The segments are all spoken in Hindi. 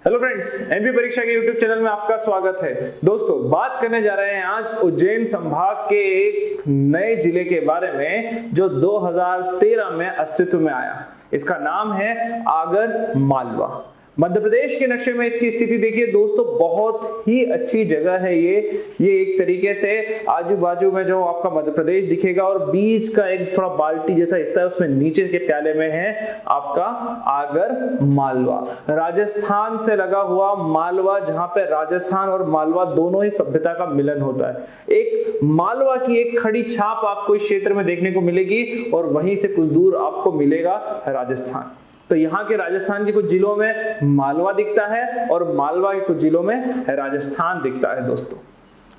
हेलो फ्रेंड्स, एमपी परीक्षा के यूट्यूब चैनल में आपका स्वागत है। दोस्तों, बात करने जा रहे हैं आज उज्जैन संभाग के एक नए जिले के बारे में जो 2013 में अस्तित्व में आया। इसका नाम है आगर मालवा। मध्य प्रदेश के नक्शे में इसकी स्थिति देखिए दोस्तों, बहुत ही अच्छी जगह है ये एक तरीके से आजू बाजू में जो आपका मध्य प्रदेश दिखेगा और बीच का एक थोड़ा बाल्टी जैसा हिस्सा है, उसमें नीचे के प्याले में है आपका आगर मालवा। राजस्थान से लगा हुआ मालवा, जहां पे राजस्थान और मालवा दोनों ही सभ्यता का मिलन होता है। एक मालवा की एक खड़ी छाप आपको इस क्षेत्र में देखने को मिलेगी और वहीं से कुछ दूर आपको मिलेगा राजस्थान। तो यहाँ के राजस्थान के कुछ जिलों में मालवा दिखता है और मालवा के कुछ जिलों में राजस्थान दिखता है दोस्तों।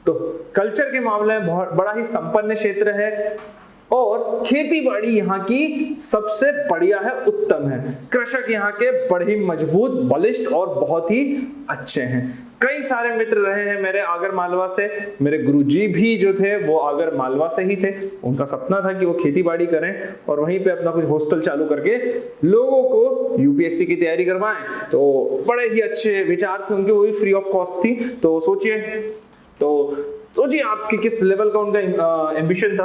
तो कल्चर के मामले में बहुत बड़ा ही संपन्न क्षेत्र है और खेती बाड़ी यहाँ की सबसे बढ़िया है, उत्तम है। कृषक यहाँ के बड़े ही मजबूत, बलिष्ठ और बहुत ही अच्छे हैं। कई सारे मित्र रहे हैं मेरे आगर मालवा से। मेरे गुरुजी भी जो थे वो आगर मालवा से ही थे। उनका सपना था कि वो खेती बाड़ी करें और वहीं पे अपना कुछ हॉस्टल चालू करके लोगों को यूपीएससी की तैयारी करवाएं। तो बड़े ही अच्छे विचार थे उनके, वो भी फ्री ऑफ कॉस्ट थी। तो सोचिए आपके किस लेवल का उनका एम्बिशन था।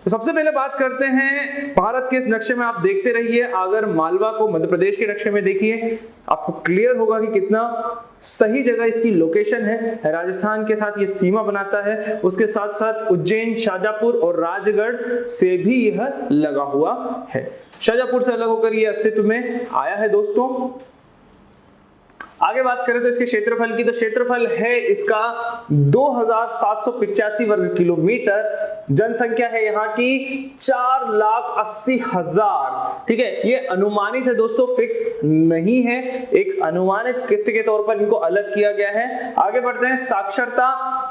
तो सबसे पहले बात करते हैं भारत के इस नक्शे में। आप देखते रहिए आगर मालवा को, मध्य प्रदेश के नक्शे में देखिए, आपको क्लियर होगा कि कितना सही जगह इसकी लोकेशन है। राजस्थान के साथ ये सीमा बनाता है, उसके साथ साथ उज्जैन, शाजापुर और राजगढ़ से भी यह लगा हुआ है। शाजापुर से अलग होकर ये अस्तित्व में आया है दोस्तों। आगे बात करें तो इसके क्षेत्रफल की, तो क्षेत्रफल है इसका 2785 वर्ग किलोमीटर। जनसंख्या है यहाँ की 4,80,000। ठीक है, ये अनुमानित है दोस्तों, फिक्स नहीं है। एक अनुमानित के तौर पर इनको अलग किया गया है। आगे बढ़ते हैं। साक्षरता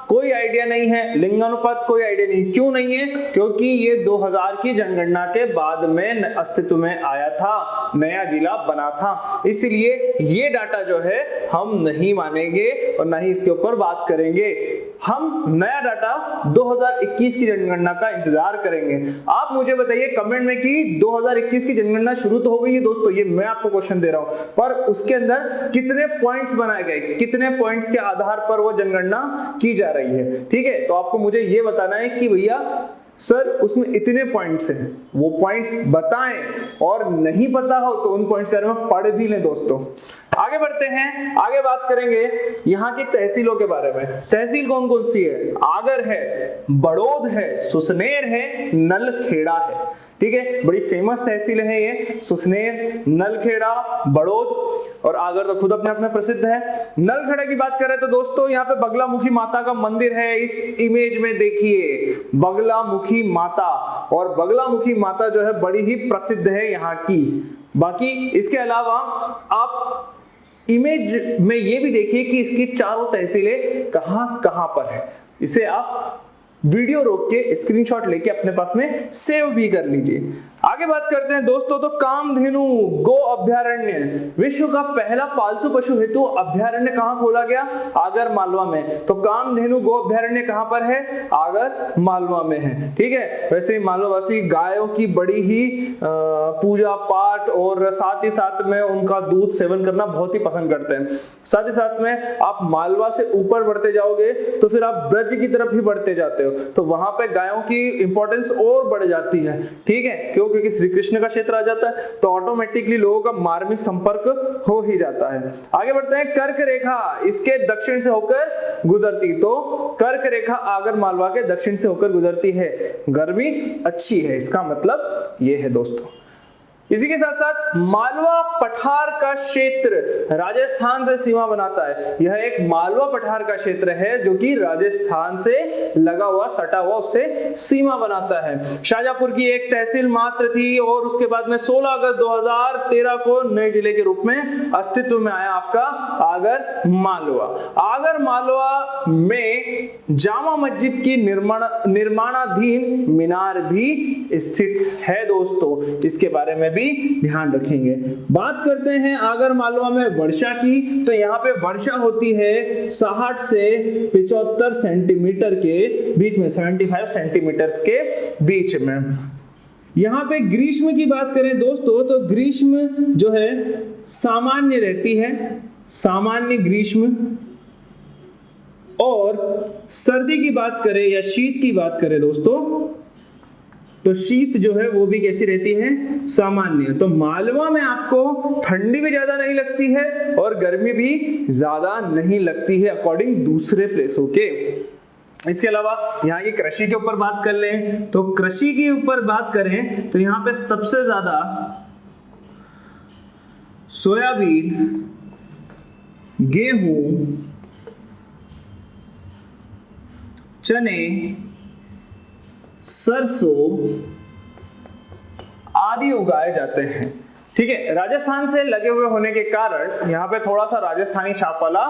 कोई आइडिया नहीं है, लिंगानुपात कोई आइडिया नहीं। क्यों नहीं है? क्योंकि ये 2000 की जनगणना के बाद में अस्तित्व में आया था, नया जिला बना था, इसलिए ये डाटा जो है हम नहीं मानेंगे और ना ही इसके ऊपर बात करेंगे। हम नया डाटा 2021 की जनगणना का इंतजार करेंगे। आप मुझे बताइए कमेंट में कि 2021 की जनगणना शुरू तो हो गई है दोस्तों, ये मैं आपको क्वेश्चन दे रहा हूं, पर उसके अंदर कितने पॉइंट्स बनाए गए, कितने पॉइंट्स के आधार पर वो जनगणना की जा रही है। ठीक है, तो आपको मुझे ये बताना है कि भैया सर उसमें इतने पॉइंट्स हैं, वो पॉइंट्स बताएं, और नहीं पता हो तो उन पॉइंट्स के बारे में पढ़ भी लें दोस्तों। आगे बढ़ते हैं। आगे बात करेंगे यहाँ की तहसीलों के बारे में। तहसील कौन कौन सी है? आगर है, बड़ौद है, सुसनेर है, नलखेड़ा है। ठीक है, बड़ी फेमस तहसील है ये, सुसनेर, नलखेड़ा, बड़ौद और आगर तो खुद अपने आप में प्रसिद्ध है। नलखेड़ा की बात करें तो दोस्तों यहाँ पे बगलामुखी माता का मंदिर है। इस इमेज में देखिए बगलामुखी माता, और बगलामुखी माता जो है बड़ी ही प्रसिद्ध है यहाँ की। बाकी इसके अलावा आप इमेज में ये भी देखिए कि इसकी चारों तहसीलें कहां कहां पर है। इसे आप वीडियो रोक के स्क्रीनशॉट लेके अपने पास में सेव भी कर लीजिए। आगे बात करते हैं दोस्तों, तो कामधेनु गो अभ्यारण्य, विश्व का पहला पालतू पशु हेतु अभ्यारण्य कहां खोला गया? आगर मालवा में। तो कामधेनु गो अभ्यारण्य कहां पर है? आगर मालवा में है। ठीक है, वैसे मालवावासी गायों की बड़ी ही पूजा पाठ और साथ ही साथ में उनका दूध सेवन करना बहुत ही पसंद करते हैं। साथ ही साथ में आप मालवा से ऊपर बढ़ते जाओगे तो फिर आप ब्रज की तरफ ही बढ़ते जाते हो, तो वहां पे गायों की इंपॉर्टेंस और बढ़ जाती है। ठीक है, क्योंकि श्री कृष्ण का क्षेत्र आ जाता है तो ऑटोमेटिकली लोगों का मार्मिक संपर्क हो ही जाता है। आगे बढ़ते हैं। कर्क रेखा इसके दक्षिण से होकर गुजरती, तो कर्क रेखा आगर मालवा के दक्षिण से होकर गुजरती है। गर्मी अच्छी है, इसका मतलब ये है दोस्तों। इसी के साथ साथ मालवा पठार का क्षेत्र राजस्थान से सीमा बनाता है। यह एक मालवा पठार का क्षेत्र है जो कि राजस्थान से लगा हुआ, सटा हुआ, उससे सीमा बनाता है। शाजापुर की एक तहसील मात्र थी और उसके बाद में 16 अगस्त 2013 को नए जिले के रूप में अस्तित्व में आया आपका आगर मालवा। आगर मालवा में जामा मस्जिद की निर्माणाधीन मीनार भी स्थित है दोस्तों, इसके बारे में भी ध्यान रखेंगे। बात करते हैं आगर मालवा में वर्षा की, तो यहाँ पे वर्षा होती है 60 से 75 सेंटीमीटर के बीच में, 75 सेंटीमीटर के बीच में। यहाँ पे ग्रीष्म की बात करें दोस्तों, तो ग्रीष्म जो है सामान्य रहती है, सामान्य ग्रीष्म और सर्दी की बात करें या शीत की बात करें दोस्तों, तो शीत जो है वो भी कैसी रहती है, सामान्य। तो मालवा में आपको ठंडी भी ज्यादा नहीं लगती है और गर्मी भी ज्यादा नहीं लगती है अकॉर्डिंग दूसरे प्लेसों के। इसके अलावा यहाँ की कृषि के ऊपर बात कर लें, तो कृषि के ऊपर बात करें तो यहाँ पे सबसे ज्यादा सोयाबीन, गेहूं, चने, सरसों आदि उगाए जाते हैं। ठीक है, राजस्थान से लगे हुए होने के कारण यहाँ पे थोड़ा सा राजस्थानी छाप वाला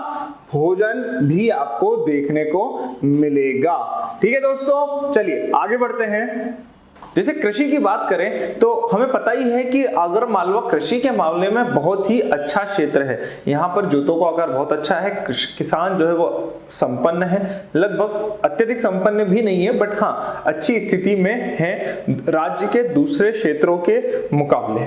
भोजन भी आपको देखने को मिलेगा। ठीक है दोस्तों, चलिए आगे बढ़ते हैं। जैसे कृषि की बात करें तो हमें पता ही है कि आगर मालवा कृषि के मामले में बहुत ही अच्छा क्षेत्र है। यहाँ पर जोतों का आकार बहुत अच्छा है, किसान जो है वो संपन्न है, लगभग अत्यधिक संपन्न भी नहीं है बट हाँ अच्छी स्थिति में है राज्य के दूसरे क्षेत्रों के मुकाबले।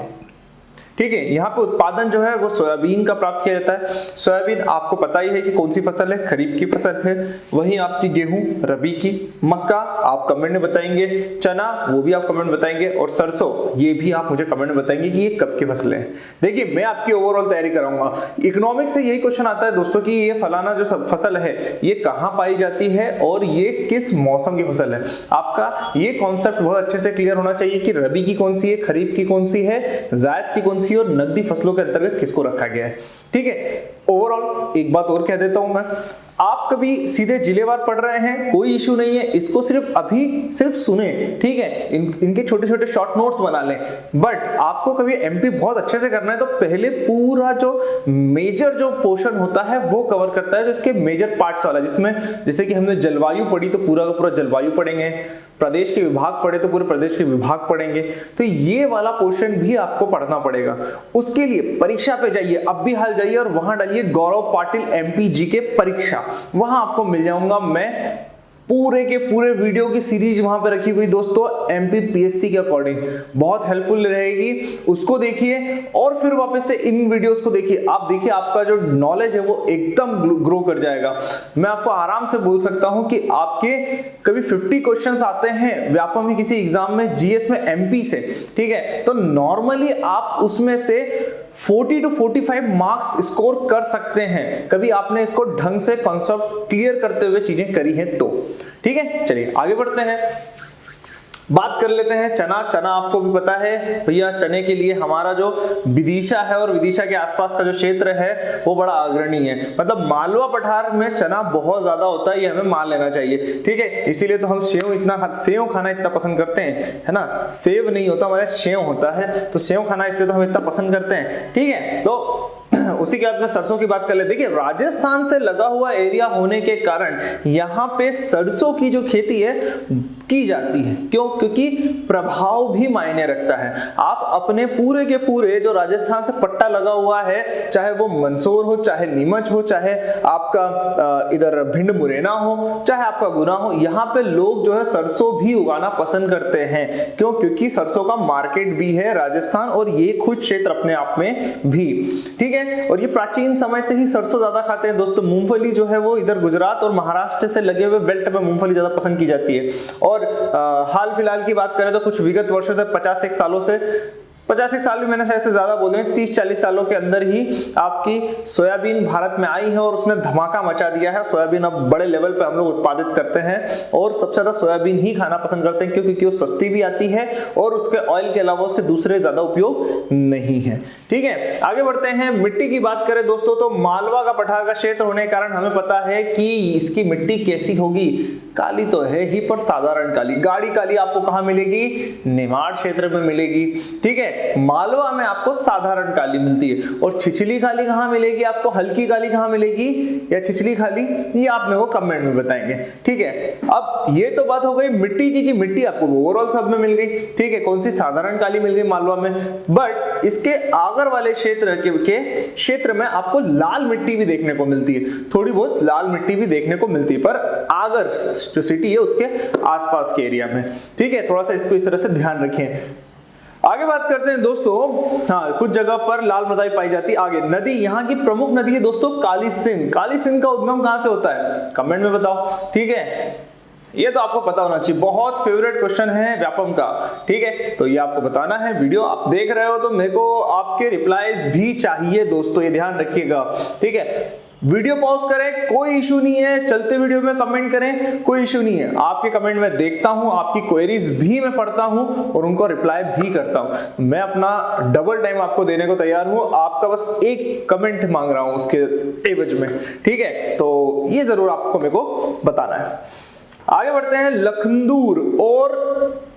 ठीक है, यहाँ पे उत्पादन जो है वो सोयाबीन का प्राप्त किया जाता है। सोयाबीन आपको पता ही है कि कौन सी फसल है, खरीफ की फसल है। वहीं आपकी गेहूं रबी की, मक्का आप कमेंट में बताएंगे, चना वो भी आप कमेंट में बताएंगे और सरसों ये भी आप मुझे कमेंट में बताएंगे कि ये कब की फसलें हैं। देखिए मैं आपकी ओवरऑल तैयारी कराऊंगा। इकोनॉमिक्स से यही क्वेश्चन आता है दोस्तों कि ये फलाना जो फसल है ये कहाँ पाई जाती है और ये किस मौसम की फसल है। आपका ये कॉन्सेप्ट बहुत अच्छे से क्लियर होना चाहिए कि रबी की कौन सी है, खरीफ की कौन सी है, जायद की कौन सी और नकदी फसलों के अंतर्गत किसको रखा गया है। ठीक है, ओवरऑल एक बात और कह देता हूं मैं, आप कभी सीधे जिलेवार पढ़ रहे हैं कोई इश्यू नहीं है, इसको सिर्फ सुने। ठीक है, इनके छोटे छोटे शॉर्ट नोट्स बना लें। बट आपको कभी एमपी बहुत अच्छे से करना है तो पहले पूरा जो मेजर जो पोर्शन होता है वो कवर करता है, जो इसके मेजर पार्ट्स वाला, जिसमें जैसे कि हमने जलवायु पढ़ी तो पूरा का पूरा जलवायु पढ़ेंगे, प्रदेश के विभाग पढ़े तो पूरे प्रदेश के विभाग पढ़ेंगे। तो ये वाला पोर्शन भी आपको पढ़ना पड़ेगा। उसके लिए परीक्षा पे जाइए, अब भी हाल जाइए और वहां डालिए गौरव पाटिल एमपीजी के परीक्षा, वहां आपको मिल जाऊंगा मैं। पूरे के पूरे वीडियो की सीरीज वहां पे रखी हुई दोस्तों एमपीपीएससी के अकॉर्डिंग, बहुत हेल्पफुल रहेगी। उसको देखिए और फिर वापस से इन वीडियोस को देखिए। आप देखिए आपका जो नॉलेज है वो एकदम ग्रो कर जाएगा। मैं आपको आराम से बोल सकता हूं कि आपके कभी 50 क्वेश्चंस आते हैं व्यापम में किसी एग्जाम में, जीएस में एमपी से, ठीक है, तो नॉर्मली आप उसमें से 40 to 45 मार्क्स स्कोर कर सकते हैं, कभी आपने इसको ढंग से कॉन्सेप्ट क्लियर करते हुए चीजें करी हैं तो। ठीक है, चलिए आगे बढ़ते हैं, बात कर लेते हैं चना। चना आपको भी पता है भैया, चने के लिए हमारा जो विदिशा है और विदिशा के आसपास का जो क्षेत्र है वो बड़ा अग्रणी है। मतलब मालवा पठार में चना बहुत ज्यादा होता है, ये हमें मान लेना चाहिए। ठीक है, इसीलिए तो हम सेव खाना इतना पसंद करते हैं, है ना। सेव नहीं होता हमारे सेव होता है, तो सेव खाना इसलिए तो हम इतना पसंद करते हैं। ठीक है, तो उसी के बाद में सरसों की बात कर ले। देखिए राजस्थान से लगा हुआ एरिया होने के कारण यहाँ पे सरसों की जो खेती है की जाती है। क्यों? क्योंकि प्रभाव भी मायने रखता है। आप अपने पूरे के पूरे जो राजस्थान से पट्टा लगा हुआ है, चाहे वो मंदसौर हो, चाहे नीमच हो, चाहे आपका इधर भिंड मुरैना हो, चाहे आपका गुना हो, यहाँ पे लोग जो है सरसों भी उगाना पसंद करते हैं। क्यों? क्योंकि सरसों का मार्केट भी है राजस्थान और ये खुद क्षेत्र अपने आप में भी। ठीक है, और ये प्राचीन समय से ही सरसों ज्यादा खाते हैं दोस्तों। मूंगफली जो है वो इधर गुजरात और महाराष्ट्र से लगे हुए बेल्ट में मूंगफली ज्यादा पसंद की जाती है। और हाल फिलहाल की बात करें तो कुछ विगत वर्षों से 50 सालों से 50 साल भी मैंने शायद से ज्यादा बोले, 30-40 सालों के अंदर ही आपकी सोयाबीन भारत में आई है और उसने धमाका मचा दिया है। सोयाबीन अब बड़े लेवल पे हम लोग उत्पादित करते हैं और सबसे ज्यादा सोयाबीन ही खाना पसंद करते हैं, क्योंकि वो सस्ती भी आती है और उसके ऑयल के अलावा उसके दूसरे ज्यादा उपयोग नहीं है। ठीक है, आगे बढ़ते हैं। मिट्टी की बात करें दोस्तों तो मालवा का पठार का क्षेत्र होने के कारण हमें पता है कि इसकी मिट्टी कैसी होगी। काली तो है ही, पर साधारण काली। गाढ़ी काली आपको कहां मिलेगी? निमाड़ क्षेत्र में मिलेगी। ठीक है, मालवा में आपको साधारण काली मिलती है। और छिछली काली कहां मिलेगी आपको? हल्की काली कहां मिलेगी या छिछली काली, ये आप मेरे को कमेंट में बताएंगे। ठीक है, अब ये तो बात हो गई मिट्टी की, मिट्टी आपको ओवरऑल सब में मिल गई। ठीक है, कौन सी साधारण काली मिल गई मालवा में, बट इसके आगर वाले क्षेत्र में आपको लाल मिट्टी भी देखने को मिलती है। थोड़ी बहुत लाल मिट्टी भी देखने को मिलती है, पर आगर जो सिटी है उसके आसपास के एरिया में। ठीक है, थोड़ा सा इसको इस तरह से ध्यान रखें। आगे बात करते हैं दोस्तों, हाँ कुछ जगह पर लाल मृदाई पाई जाती है। आगे नदी, यहाँ की प्रमुख नदी है दोस्तों काली सिंध। काली सिंध का उद्गम कहां से होता है, कमेंट में बताओ, ठीक है। ये तो आपको पता होना चाहिए, बहुत फेवरेट क्वेश्चन है व्यापम का, ठीक है। तो ये आपको बताना है, वीडियो आप देख रहे हो तो मेरे को आपके रिप्लाईज भी चाहिए दोस्तों, ये ध्यान रखिएगा, ठीक है। वीडियो पॉज करें, कोई इशू नहीं है, चलते वीडियो में कमेंट करें, कोई इशू नहीं है। आपके कमेंट में देखता हूं, आपकी क्वेरीज भी मैं पढ़ता हूं और उनको रिप्लाई भी करता हूं। मैं अपना डबल टाइम आपको देने को तैयार हूं, आपका बस एक कमेंट मांग रहा हूं उसके एवज में, ठीक है। तो ये जरूर आपको मेरे को बताना है। आगे बढ़ते हैं, लखनदूर और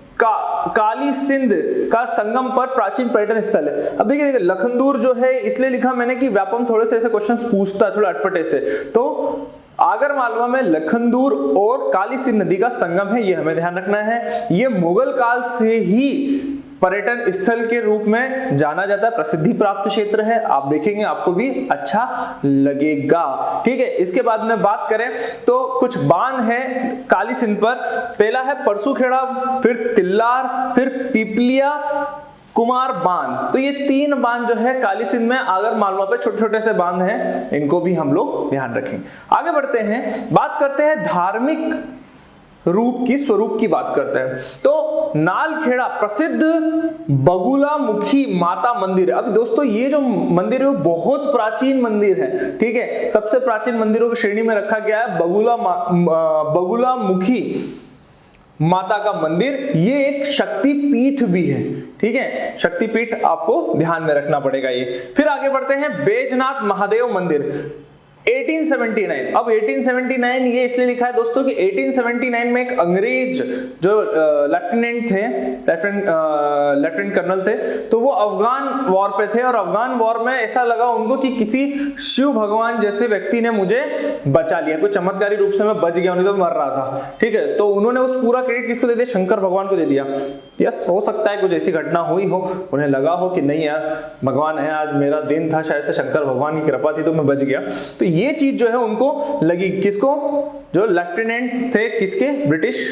काली सिंध का संगम पर प्राचीन पर्यटन स्थल है। अब देखिए लखनदूर जो है इसलिए लिखा मैंने कि व्यापम थोड़े से ऐसे क्वेश्चंस पूछता है थोड़ा अटपटे से, तो आगर मालवा में लखनदूर और काली सिंध नदी का संगम है, ये हमें ध्यान रखना है। ये मुगल काल से ही पर्यटन स्थल के रूप में जाना जाता है, प्रसिद्धि प्राप्त क्षेत्र है, आप देखेंगे आपको भी अच्छा लगेगा, ठीक है। इसके बाद में बात करें तो कुछ बांध है काली सिंध पर, पहला है परसूखेड़ा, फिर तिल्लार, फिर पिपलिया कुमार बांध। तो ये 3 बांध जो है काली सिंध में आगर मालवा पे छोटे छोटे से बांध हैं, इनको भी हम लोग ध्यान रखें। आगे बढ़ते हैं, बात करते हैं धार्मिक रूप की, स्वरूप की बात करते हैं। तो नालखेड़ा प्रसिद्ध बगुलामुखी माता मंदिर है। अब दोस्तों ये जो मंदिर है वो बहुत प्राचीन मंदिर है, ठीक है। सबसे प्राचीन मंदिरों की श्रेणी में रखा गया है बगुलामुखी माता का मंदिर। ये एक शक्ति पीठ भी है, ठीक है, शक्ति पीठ आपको ध्यान में रखना पड़ेगा ये। फिर आगे बढ़ते हैं, बैजनाथ महादेव मंदिर 1879। अब 1879 ये इसलिए लिखा है दोस्तों कि 1879 में एक अंग्रेज जो लेफ्टिनेंट थे, लेफ्टिनेंट कर्नल थे, तो वो अफगान वॉर पे थे और अफगान वॉर में ऐसा लगा उनको कि किसी शिव भगवान जैसे व्यक्ति ने मुझे बचा लिया, कोई चमत्कारी रूप से मैं बच गया, नहीं तो मर रहा था, ठीक है। तो उन्होंने उस पूरा क्रेडिट किसको दे दिया, शंकर भगवान को दे दिया। यस, हो सकता है कुछ ऐसी घटना हुई हो, उन्हें लगा हो कि नहीं यार भगवान है, आज मेरा दिन था, शायद से शंकर भगवान की कृपा थी तो मैं बच गया। तो ये चीज जो है उनको लगी, किसको, जो लेफ्टिनेंट थे किसके, ब्रिटिश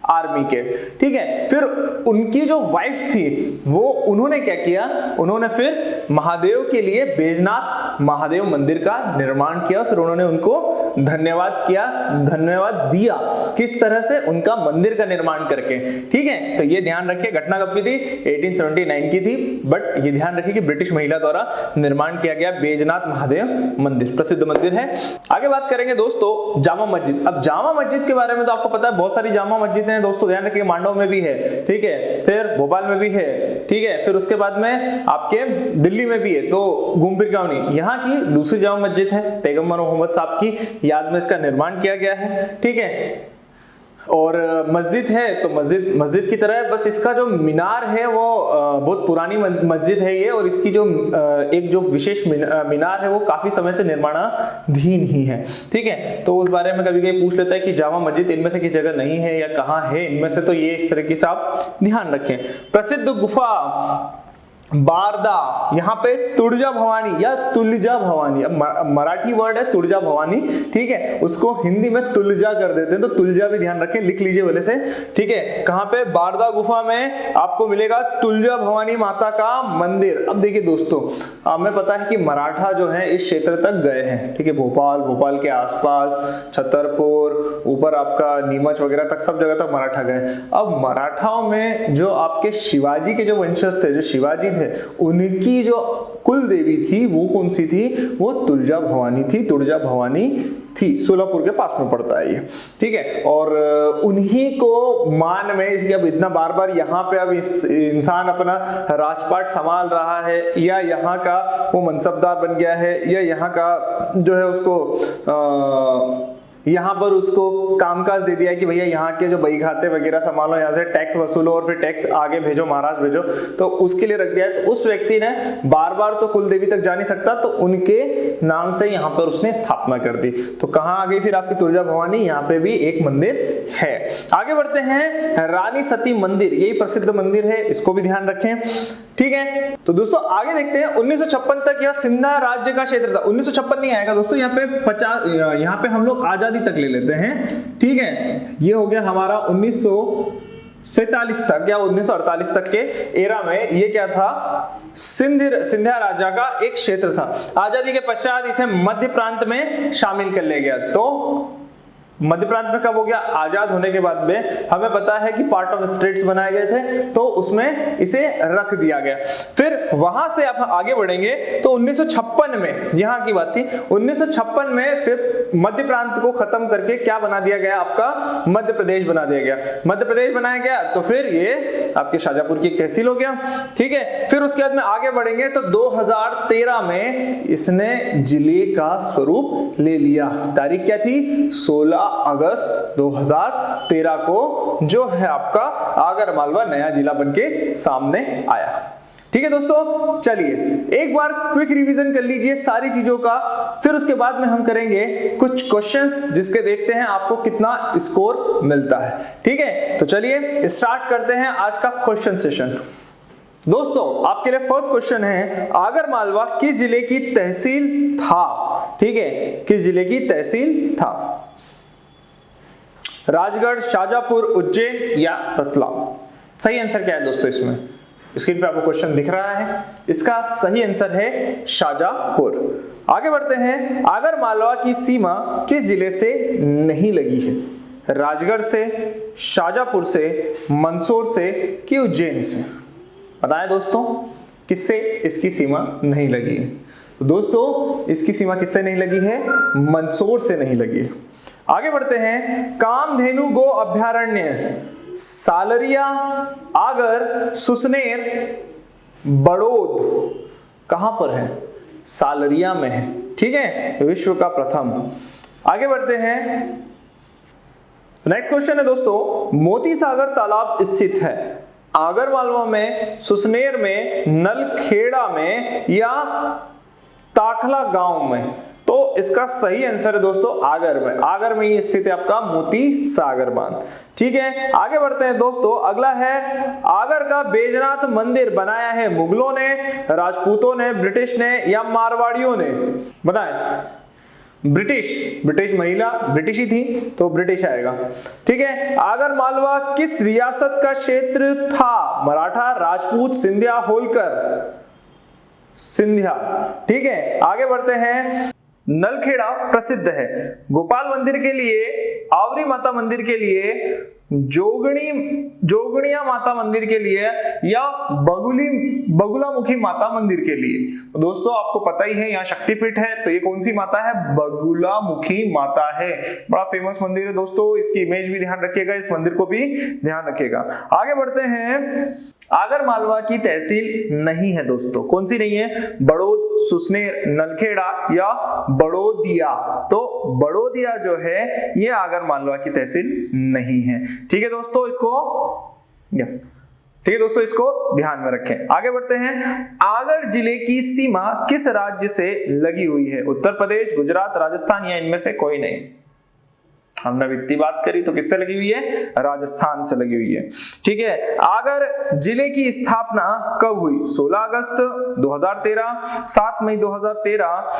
आर्मी के, ठीक है। फिर उनकी जो वाइफ थी वो, उन्होंने क्या किया, उन्होंने फिर महादेव के लिए बैजनाथ महादेव मंदिर का निर्माण किया। फिर उन्होंने उनको धन्यवाद किया, धन्यवाद दिया, किस तरह से, उनका मंदिर का निर्माण करके, ठीक है। तो ये ध्यान रखिए, घटना कब की थी, 1879 की थी, बट ये ध्यान रखिए कि ब्रिटिश महिला द्वारा निर्माण किया गया बैजनाथ महादेव मंदिर, प्रसिद्ध मंदिर है। आगे बात करेंगे दोस्तों जामा मस्जिद। अब जामा मस्जिद के बारे में तो आपको पता है, बहुत सारी जामा मस्जिद दोस्तों, ध्यान रखिए, मांडव में भी है, ठीक है, फिर भोपाल में भी है, ठीक है, फिर उसके बाद में आपके दिल्ली में भी है। तो घूम फिर गाँव नहीं, यहाँ की दूसरी जामा मस्जिद है, पैगंबर मोहम्मद साहब की याद में इसका निर्माण किया गया है, ठीक है। और मस्जिद है तो मस्जिद की तरह है, बस इसका जो मीनार है वो बहुत पुरानी मस्जिद है ये, और इसकी जो एक जो विशेष मीनार है वो काफी समय से निर्माणाधीन ही है, ठीक है। तो उस बारे में कभी कभी पूछ लेता है कि जामा मस्जिद इनमें से किस जगह नहीं है या कहाँ है इनमें से, तो ये इस तरीके से आप ध्यान रखें। प्रसिद्ध गुफा बारदा, यहाँ पे तुळजा भवानी या तुलजा भवानी, अब मराठी वर्ड है तुळजा भवानी, ठीक है, उसको हिंदी में तुलजा कर देते हैं, तो तुलजा भी ध्यान रखें, लिख लीजिए भले से, ठीक है। कहाँ पे, बारदा गुफा में आपको मिलेगा तुलजा भवानी माता का मंदिर। अब देखिए दोस्तों, हमें पता है कि मराठा जो है इस क्षेत्र तक गए हैं, ठीक है, भोपाल के आसपास, छतरपुर, ऊपर आपका नीमच वगैरह तक, सब जगह तक मराठा गए। अब मराठाओं में जो आपके शिवाजी के जो वंशज थे, जो शिवाजी थे, उनकी जो कुल देवी थी वो कौन सी थी, वो तुळजा भवानी थी, तुळजा भवानी थी, सोलापुर के पास में पड़ता है ये, ठीक है। और उन्हीं को मान में, इसलिए अब इतना बार बार यहाँ पे अब इंसान अपना राजपाट संभाल रहा है, या यहाँ का वो मनसबदार बन गया है, या यहाँ का जो है उसको यहाँ पर उसको कामकाज दे दिया है कि भैया यहाँ के जो बही खाते वगैरह संभालो, यहाँ से टैक्स वसूलो और फिर टैक्स आगे भेजो, महाराष्ट्र भेजो, तो उसके लिए रख दिया है। तो उस व्यक्ति ने बार बार तो कुल देवी तक जा नहीं सकता, तो उनके नाम से यहाँ पर उसने स्थापना कर दी। तो कहाँ आ गई फिर आपकी तुळजा भवानी, यहाँ पे भी एक मंदिर है। आगे बढ़ते हैं, रानी सती मंदिर, यही प्रसिद्ध मंदिर है, इसको भी ध्यान रखें, ठीक है। तो दोस्तों आगे देखते हैं, 1956 तक यह सिंधा राज्य का क्षेत्र था। 1956 नहीं आएगा दोस्तों, यहाँ पे हम लोग आजादी तक ले लेते हैं, ठीक है। ये हो गया हमारा 1956 47 तक या 1948 तक के एरा में ये क्या था, सिंधिया राजा का एक क्षेत्र था। आजादी के पश्चात इसे मध्य प्रांत में शामिल कर लिया गया। तो मध्य प्रांत में कब हो गया, आजाद होने के बाद में। हमें पता है कि पार्ट ऑफ स्टेट्स बनाए गए थे तो उसमें इसे रख दिया गया। फिर वहां से आप आगे बढ़ेंगे तो 1956 में, यहां की बात थी, 1956 में फिर मध्य प्रांत को खत्म करके क्या बना दिया गया, आपका मध्य प्रदेश बना दिया गया। मध्य प्रदेश बनाया गया तो फिर ये आपके शाजापुर की एक तहसील हो गया, ठीक है। फिर उसके बाद में आगे बढ़ेंगे तो 2013 में इसने जिले का स्वरूप ले लिया। तारीख क्या थी, 16 अगस्त 2013 को जो है आपका आगर मालवा नया जिला बनके सामने आया। ठीक है दोस्तों, चलिए एक बार क्विक रिवीजन कर लीजिए सारी चीजों का, फिर उसके बाद में हम करेंगे कुछ क्वेश्चंस जिसके देखते हैं आपको कितना स्कोर मिलता है। ठीक है, तो चलिए स्टार्ट करते हैं आज का क्वेश्चन सेशन। दोस्तों आपके लिए फर्स्ट क्वेश्चन है, आगर मालवा किस जिले की तहसील था। ठीक है, किस जिले की तहसील था, राजगढ़, शाजापुर, उज्जैन या रतलाम। सही आंसर क्या है दोस्तों, इसमें स्क्रीन पे आपको क्वेश्चन दिख रहा है, इसका सही आंसर है शाजापुर। आगे बढ़ते हैं, आगर मालवा की सीमा किस जिले से नहीं लगी है, राजगढ़ से, शाजापुर से, मंदसौर से कि उज्जैन से। बताएं दोस्तों किससे इसकी सीमा नहीं लगी है। तो दोस्तों इसकी सीमा किससे नहीं लगी है, मंदसौर से नहीं लगी है। आगे बढ़ते हैं, कामधेनु गो अभयारण्य सालरिया, आगर, सुसनेर, बड़ौद कहां पर है, सालरिया में है। ठीक है, विश्व का प्रथम। आगे बढ़ते हैं, नेक्स्ट क्वेश्चन है दोस्तों, मोती सागर तालाब स्थित है आगर मालवा में, सुसनेर में, नलखेड़ा में या ताखला गांव में। तो इसका सही आंसर है दोस्तों आगर में। आगर में ही स्थित है आपका मोती सागर बांध। ठीक है, आगे बढ़ते हैं दोस्तों, अगला है, आगर का बैजनाथ मंदिर बनाया है मुगलों ने, राजपूतों ने, ब्रिटिश ने या मारवाड़ियों ने। बताएं। ब्रिटिश महिला ब्रिटिश ही थी तो ब्रिटिश आएगा। ठीक है, आगर मालवा किस रियासत का क्षेत्र था, मराठा, राजपूत, सिंधिया, होलकर। सिंधिया। ठीक है, आगे बढ़ते हैं, नलखेड़ा प्रसिद्ध है गोपाल मंदिर के लिए, आवरी माता मंदिर के लिए, जोगणिया माता मंदिर के लिए या बगुलामुखी माता मंदिर के लिए। तो दोस्तों आपको पता ही है यहाँ शक्तिपीठ है, तो ये कौन सी माता है, बगुलामुखी माता है। बड़ा फेमस मंदिर है दोस्तों, इसकी इमेज भी ध्यान रखिएगा, इस मंदिर को भी ध्यान रखिएगा। आगे बढ़ते हैं, आगर मालवा की तहसील नहीं है दोस्तों, कौन सी नहीं है, बड़ौद, सुसनेर, नलखेड़ा या बड़ौदिया। तो बड़ौदिया जो है ये आगर मालवा की तहसील नहीं है। ठीक है दोस्तों, ठीक है दोस्तों, इसको ध्यान में रखें। आगे बढ़ते हैं, आगर जिले की सीमा किस राज्य से लगी हुई है, उत्तर प्रदेश, गुजरात, राजस्थान या इनमें से कोई नहीं। हमने वित्तीय बात करी तो किससे लगी हुई है, राजस्थान से लगी हुई है। ठीक है, आगर जिले की स्थापना कब हुई, 16 अगस्त 2013, 7 मई 2013,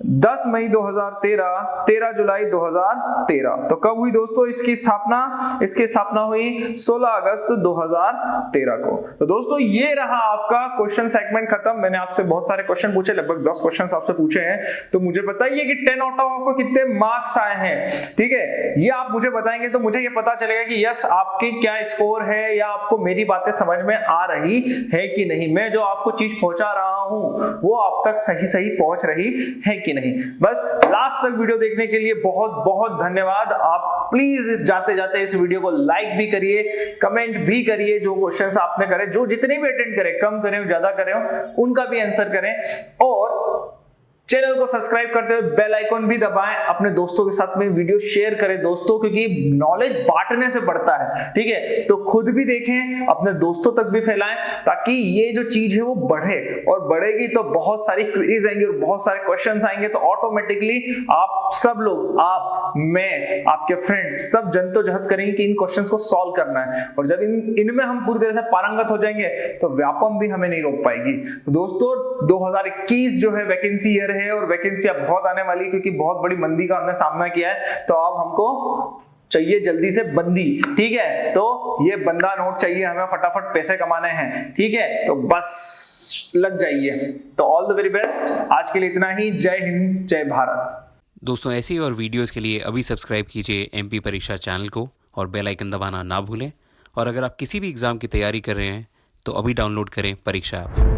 10 मई 2013, 13 जुलाई 2013। तो कब हुई दोस्तों इसकी स्थापना, इसकी स्थापना हुई 16 अगस्त 2013 को। तो दोस्तों ये रहा आपका क्वेश्चन सेगमेंट खत्म। मैंने आपसे बहुत सारे क्वेश्चन पूछे, लगभग 10 क्वेश्चन आपसे पूछे हैं, तो मुझे बताइए कि 10 आउट ऑफ आपको कितने मार्क्स आए हैं। ठीक है, ये आप मुझे बताएंगे तो मुझे ये पता चलेगा कि यस आपकी क्या स्कोर है, या आपको मेरी बातें समझ में आ रही है कि नहीं, मैं जो आपको चीज पहुंचा रहा हूं वो आप तक सही पहुंच रही है कि नहीं। बस लास्ट तक वीडियो देखने के लिए बहुत बहुत धन्यवाद। आप प्लीज जाते जाते इस वीडियो को लाइक भी करिए, कमेंट भी करिए, जो क्वेश्चंस आपने करे, जो जितने भी अटेंड करें, कम करें ज्यादा करें, उनका भी आंसर करें, और चैनल को सब्सक्राइब करते हुए बेल आइकॉन भी दबाएं। अपने दोस्तों के साथ में वीडियो शेयर करें दोस्तों, क्योंकि नॉलेज बांटने से बढ़ता है। ठीक है, तो खुद भी देखें, अपने दोस्तों तक भी फैलाएं, ताकि ये जो चीज है वो बढ़े, और बढ़ेगी तो बहुत सारी क्वेरीज आएंगी और बहुत सारे क्वेश्चंस आएंगे, तो ऑटोमेटिकली आप सब लोग, आप, मैं, आपके फ्रेंड सब जद्दोजहद करेंगे कि इन क्वेश्चंस को सॉल्व करना है। और जब इनमें हम पूरी तरह से पारंगत हो जाएंगे तो व्यापम भी हमें नहीं रोक पाएगी। तो दोस्तों 2021 जो है वैकेंसी ईयर है, और वैकेंसी अब बहुत आने वाली है, क्योंकि बहुत बड़ी मंदी का हमने सामना किया है। तो अब हमको चाहिए जल्दी से बंदी, ठीक है। तो ये बंदा नोट चाहिए हमें, फटाफट पैसे कमाने हैं, ठीक है। तो बस लग जाइए। तो ऑल द वेरी बेस्ट, आज के लिए इतना ही। जय हिंद, जय भारत। दोस्तों ऐसी और वीडियोस के लिए अभी सब्सक्राइब कीजिए MP परीक्षा चैनल को और बेल आइकन दबाना ना भूलें। और अगर आप किसी भी एग्ज़ाम की तैयारी कर रहे हैं तो अभी डाउनलोड करें परीक्षा ऐप।